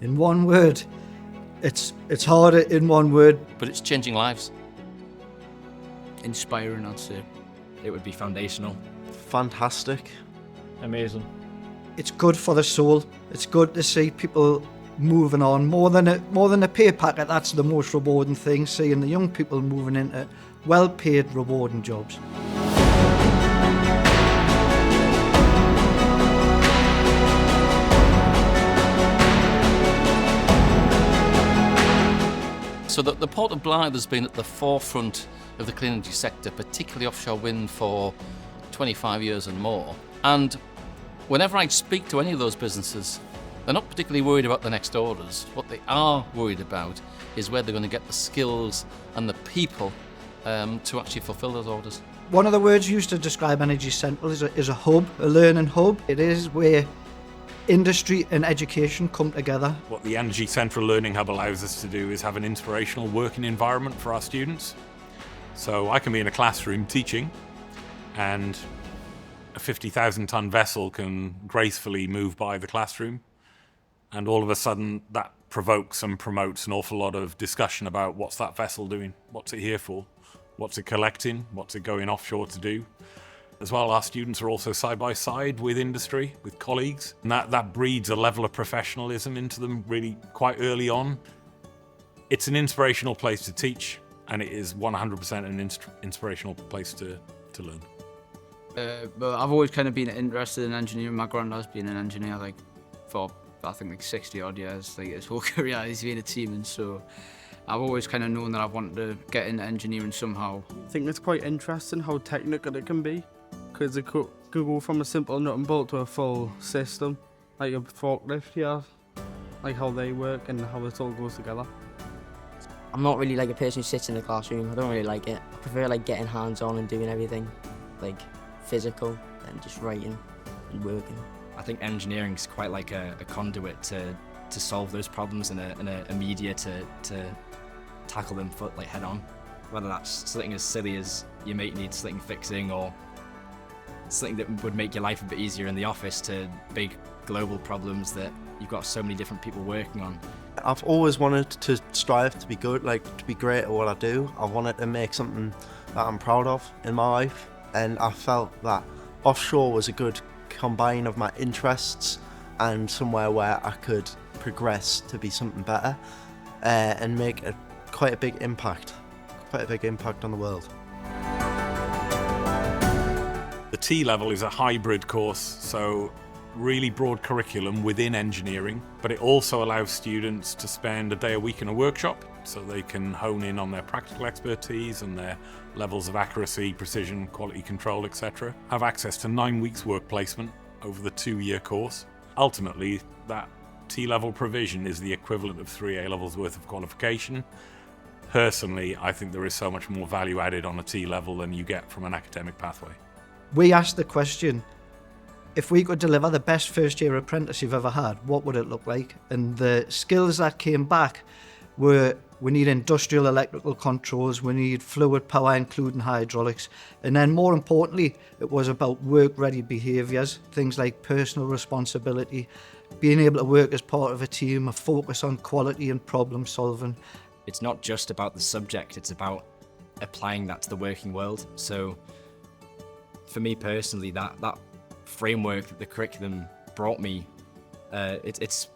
In one word, it's harder in one word. But it's changing lives. Inspiring, I'd say. It would be foundational. Fantastic. Amazing. It's good for the soul. It's good to see people moving on. More than a pay packet, that's the most rewarding thing, seeing the young people moving into well-paid, rewarding jobs. So the Port of Blyth has been at the forefront of the clean energy sector, particularly offshore wind, for 25 years and more. And whenever I speak to any of those businesses, they're not particularly worried about the next orders. What they are worried about is where they're going to get the skills and the people to actually fulfil those orders. One of the words used to describe Energy Central is a hub, a learning hub. It is where industry and education come together. What the Energy Central Learning Hub allows us to do is have an inspirational working environment for our students. So I can be in a classroom teaching, and a 50,000-ton vessel can gracefully move by the classroom, and all of a sudden that provokes and promotes an awful lot of discussion about what's that vessel doing, what's it here for, what's it collecting, what's it going offshore to do. As well, our students are also side by side with industry, with colleagues, and that breeds a level of professionalism into them really quite early on. It's an inspirational place to teach, and it is 100% an inspirational place to learn. But I've always kind of been interested in engineering. My granddad's been an engineer for I think 60 odd years. His whole career he's been a teamman, so I've always kind of known that I wanted to get into engineering somehow. I think it's quite interesting how technical it can be, because it could go from a simple nut and bolt to a full system, like a forklift here, like how they work and how it all goes together. I'm not really like a person who sits in the classroom. I don't really like it. I prefer like getting hands-on and doing everything, like physical, and just writing and working. I think engineering is quite like a conduit to solve those problems and a media to tackle them head on. Whether that's something as silly as your mate needs something fixing, or something that would make your life a bit easier in the office, to big global problems that you've got so many different people working on. I've always wanted to strive to be good, to be great at what I do. I wanted to make something that I'm proud of in my life, and I felt that offshore was a good combine of my interests and somewhere where I could progress to be something better and make quite a big impact on the world. The T-level is a hybrid course, so really broad curriculum within engineering, but it also allows students to spend a day a week in a workshop so they can hone in on their practical expertise and their levels of accuracy, precision, quality control, etc. Have access to 9 weeks work placement over the 2-year course. Ultimately, that T-level provision is the equivalent of 3 A-levels worth of qualification. Personally, I think there is so much more value added on a T-level than you get from an academic pathway. We asked the question, if we could deliver the best first-year apprentice you've ever had, what would it look like? And the skills that came back were, we need industrial electrical controls, we need fluid power, including hydraulics, and then more importantly, it was about work-ready behaviours, things like personal responsibility, being able to work as part of a team, a focus on quality and problem solving. It's not just about the subject, it's about applying that to the working world. So for me personally, that framework that the curriculum brought me, it's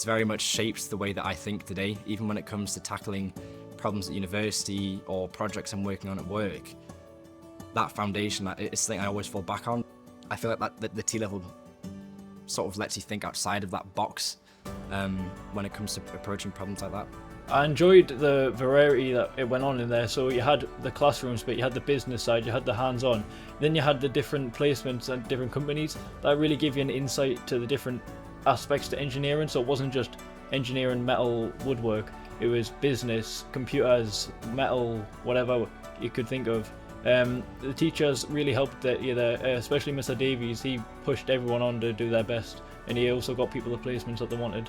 very much shaped the way that I think today, even when it comes to tackling problems at university or projects I'm working on at work. That foundation is something I always fall back on. I feel like that the T-level sort of lets you think outside of that box when it comes to approaching problems like that. I enjoyed the variety that it went on in there. So you had the classrooms, but you had the business side, you had the hands-on. Then you had the different placements and different companies. That really gave you an insight to the different aspects to engineering. So it wasn't just engineering, metal, woodwork. It was business, computers, metal, whatever you could think of. The teachers really helped especially Mr. Davies. He pushed everyone on to do their best, and he also got people the placements that they wanted.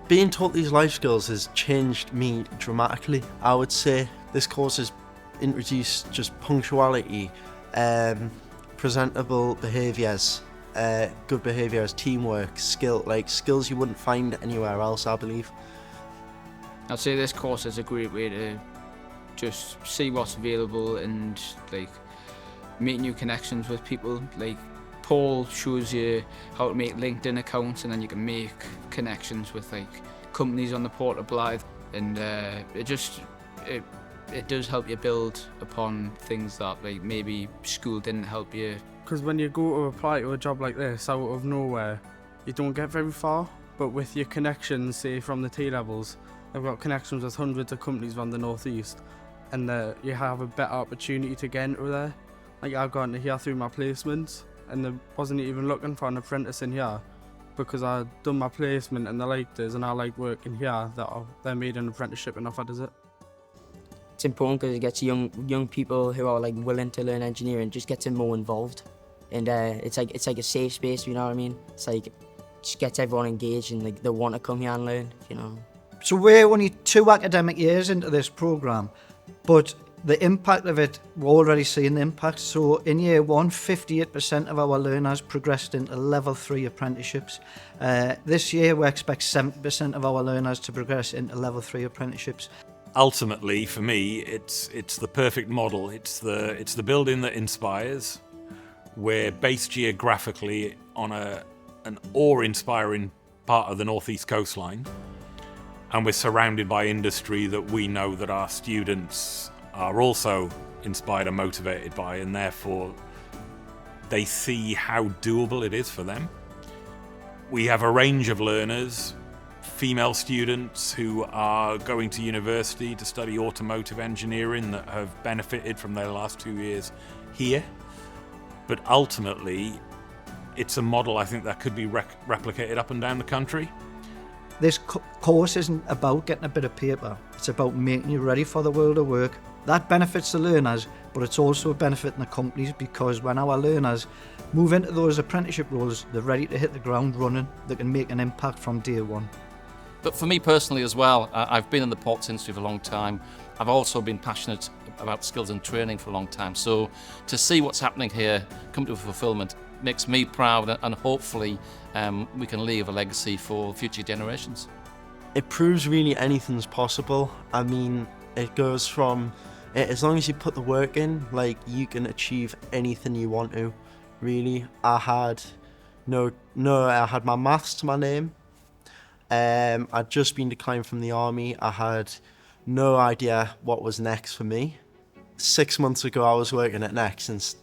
Being taught these life skills has changed me dramatically. I would say this course has introduced just punctuality, presentable behaviours, good behaviour as teamwork, skills you wouldn't find anywhere else, I believe. I'd say this course is a great way to just see what's available and like make new connections with people. Like Paul shows you how to make LinkedIn accounts, and then you can make connections with like companies on the Port of Blyth, and it does help you build upon things that like maybe school didn't help you. Because when you go to apply to a job like this out of nowhere, you don't get very far, but with your connections, say from the T-levels, I've got connections with hundreds of companies around the northeast, and you have a better opportunity to get into there. Like I've gotten to here through my placements, and I wasn't even looking for an apprentice in here because I'd done my placement and they liked us and I liked working here, that they made an apprenticeship and offered us it. It's important because it gets young people who are like willing to learn engineering, just gets them more involved, and it's like a safe space. You know what I mean? It's like just gets everyone engaged and like they want to come here and learn. You know. So we're only 2 academic years into this programme, but the impact of it, we're already seeing the impact. So in year 1, 58% of our learners progressed into level 3 apprenticeships. This year we expect 70% of our learners to progress into level 3 apprenticeships. Ultimately, for me, it's the perfect model. It's the building that inspires. We're based geographically on an awe-inspiring part of the northeast coastline, and we're surrounded by industry that we know that our students are also inspired and motivated by, and therefore they see how doable it is for them. We have a range of learners, female students who are going to university to study automotive engineering that have benefited from their last 2 years here. But ultimately, it's a model I think that could be replicated up and down the country. This course isn't about getting a bit of paper, it's about making you ready for the world of work. That benefits the learners, but it's also benefiting the companies, because when our learners move into those apprenticeship roles, they're ready to hit the ground running, they can make an impact from day one. But for me personally as well, I've been in the ports industry for a long time. I've also been passionate about skills and training for a long time. So to see what's happening here come to fulfilment makes me proud, and hopefully we can leave a legacy for future generations. It proves really anything's possible. I mean, it goes from, as long as you put the work in, like you can achieve anything you want to, really. I had my maths to my name. I'd just been declined from the army. I had no idea what was next for me. 6 months ago I was working at Next, and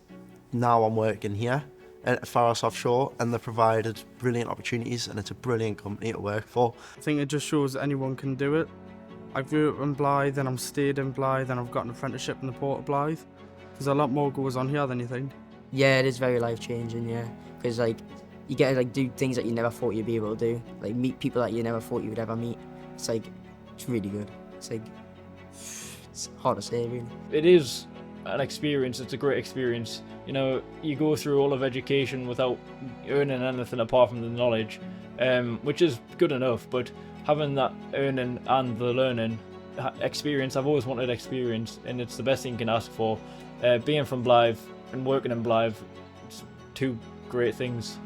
now I'm working here at Faros Offshore, and they provided brilliant opportunities, and it's a brilliant company to work for. I think it just shows that anyone can do it. I grew up in Blyth, then I'm stayed in Blyth, and I've got an apprenticeship in the Port of Blyth. There's a lot more goes on here than you think. Yeah, it is very life changing. Yeah, because like you get to like do things that you never thought you'd be able to do, like meet people that you never thought you would ever meet. It's really good. It's hard to say, really. It is an experience. It's a great experience. You know, you go through all of education without earning anything apart from the knowledge, which is good enough, but having that earning and the learning experience, I've always wanted experience, and it's the best thing you can ask for. Being from Blyth and working in Blyth, it's 2 great things.